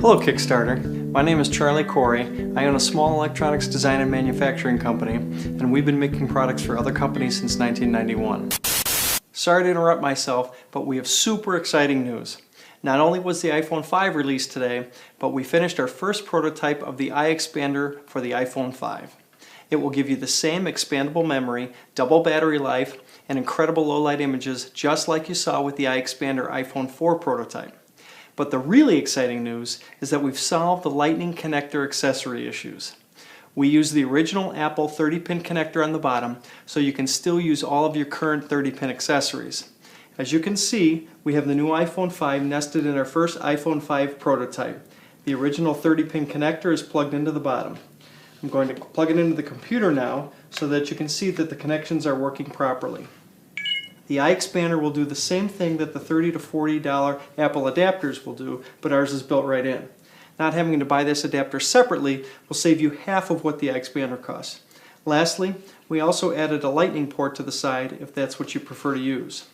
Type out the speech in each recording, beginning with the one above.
Hello Kickstarter, my name is Charlie Corey. I own a small electronics design and manufacturing company, and we've been making products for other companies since 1991. Sorry to interrupt myself, but we have super exciting news. Not only was the iPhone 5 released today, but we finished our first prototype of the iExpander for the iPhone 5. It will give you the same expandable memory, double battery life, and incredible low-light images just like you saw with the iExpander iPhone 4 prototype. But the really exciting news is that we've solved the Lightning connector accessory issues. We use the original Apple 30-pin connector on the bottom, so you can still use all of your current 30-pin accessories. As you can see, we have the new iPhone 5 nested in our first iPhone 5 prototype. The original 30-pin connector is plugged into the bottom. I'm going to plug it into the computer now so that you can see that the connections are working properly. The iExpander will do the same thing that the $30 to $40 Apple adapters will do, but ours is built right in. Not having to buy this adapter separately will save you half of what the iExpander costs. Lastly, we also added a Lightning port to the side if that's what you prefer to use.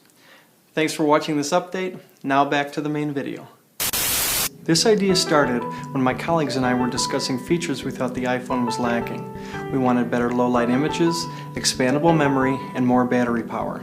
Thanks for watching this update. Now back to the main video. This idea started when my colleagues and I were discussing features we thought the iPhone was lacking. We wanted better low-light images, expandable memory, and more battery power.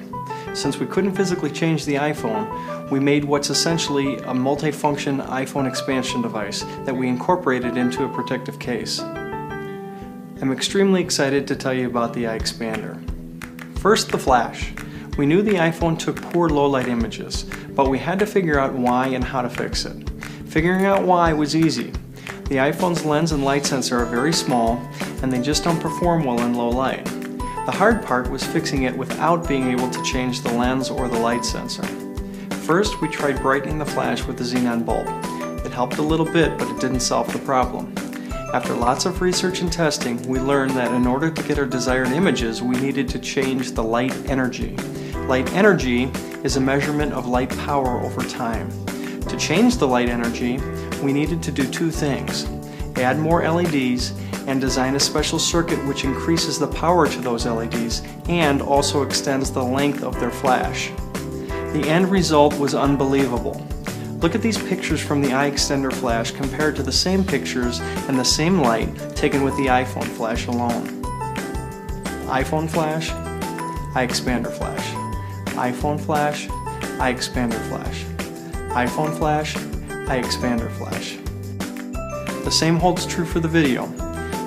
Since we couldn't physically change the iPhone, we made what's essentially a multi-function iPhone expansion device that we incorporated into a protective case. I'm extremely excited to tell you about the iExpander. First, the flash. We knew the iPhone took poor low-light images, but we had to figure out why and how to fix it. Figuring out why was easy. The iPhone's lens and light sensor are very small, and they just don't perform well in low light. The hard part was fixing it without being able to change the lens or the light sensor. First, we tried brightening the flash with the xenon bulb. It helped a little bit, but it didn't solve the problem. After lots of research and testing, we learned that in order to get our desired images, we needed to change the light energy. Light energy is a measurement of light power over time. To change the light energy, we needed to do two things: add more LEDs and design a special circuit which increases the power to those LEDs and also extends the length of their flash. The end result was unbelievable. Look at these pictures from the iExtender flash compared to the same pictures and the same light taken with the iPhone flash alone. iPhone flash, iExpander flash. iPhone flash, iExpander flash. iPhone flash, iExpander flash. The same holds true for the video.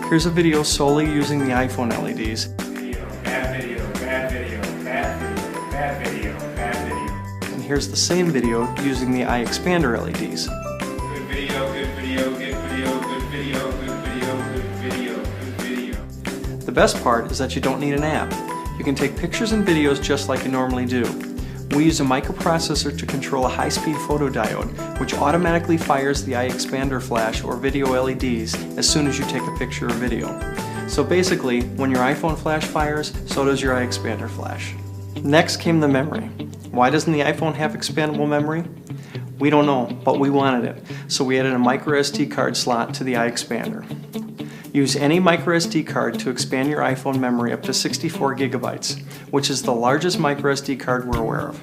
Here's a video solely using the iPhone LEDs. Video, bad video, bad video, bad video, bad video, bad video. And here's the same video using the iExpander LEDs. Good video, good video, good video, good video, good video, good video, good video. The best part is that you don't need an app. You can take pictures and videos just like you normally do. We use a microprocessor to control a high-speed photodiode, which automatically fires the iExpander flash or video LEDs as soon as you take a picture or video. So basically, when your iPhone flash fires, so does your iExpander flash. Next came the memory. Why doesn't the iPhone have expandable memory? We don't know, but we wanted it, so we added a microSD card slot to the iExpander. Use any microSD card to expand your iPhone memory up to 64 gigabytes, which is the largest microSD card we're aware of.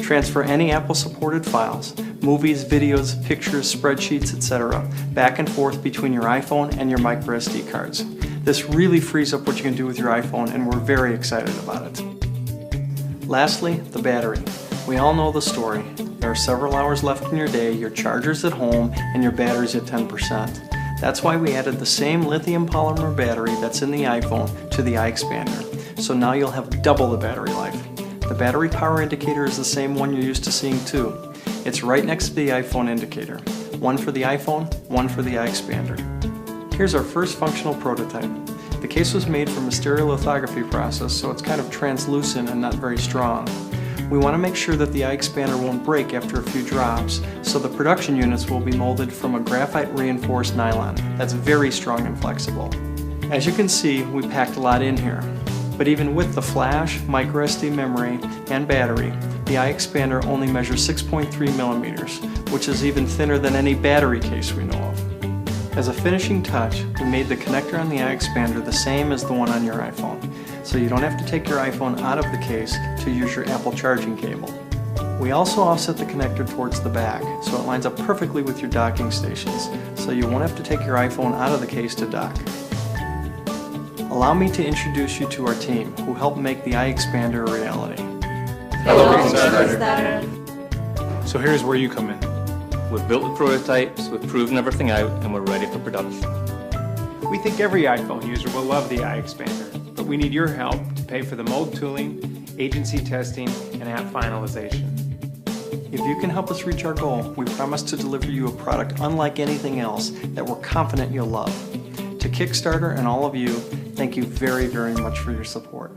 Transfer any Apple-supported files, movies, videos, pictures, spreadsheets, etc., back and forth between your iPhone and your microSD cards. This really frees up what you can do with your iPhone, and we're very excited about it. Lastly, the battery. We all know the story. There are several hours left in your day, your charger's at home, and your battery's at 10%. That's why we added the same lithium polymer battery that's in the iPhone to the iExpander. So now you'll have double the battery life. The battery power indicator is the same one you're used to seeing too. It's right next to the iPhone indicator. One for the iPhone, one for the iExpander. Here's our first functional prototype. The case was made from a stereolithography process, so it's kind of translucent and not very strong. We want to make sure that the iExpander won't break after a few drops, so the production units will be molded from a graphite reinforced nylon that's very strong and flexible. As you can see, we packed a lot in here. But even with the flash, microSD memory, and battery, the iExpander only measures 6.3 millimeters, which is even thinner than any battery case we know of. As a finishing touch, we made the connector on the iExpander the same as the one on your iPhone, so you don't have to take your iPhone out of the case to use your Apple charging cable. We also offset the connector towards the back, so it lines up perfectly with your docking stations, so you won't have to take your iPhone out of the case to dock. Allow me to introduce you to our team, who helped make the iExpander a reality. Hello, Kickstarter. So here's where you come in. We've built the prototypes, we've proven everything out, and we're ready for production. We think every iPhone user will love the iExpander, but we need your help to pay for the mold tooling, agency testing, and app finalization. If you can help us reach our goal, we promise to deliver you a product unlike anything else that we're confident you'll love. To Kickstarter and all of you, thank you very, very much for your support.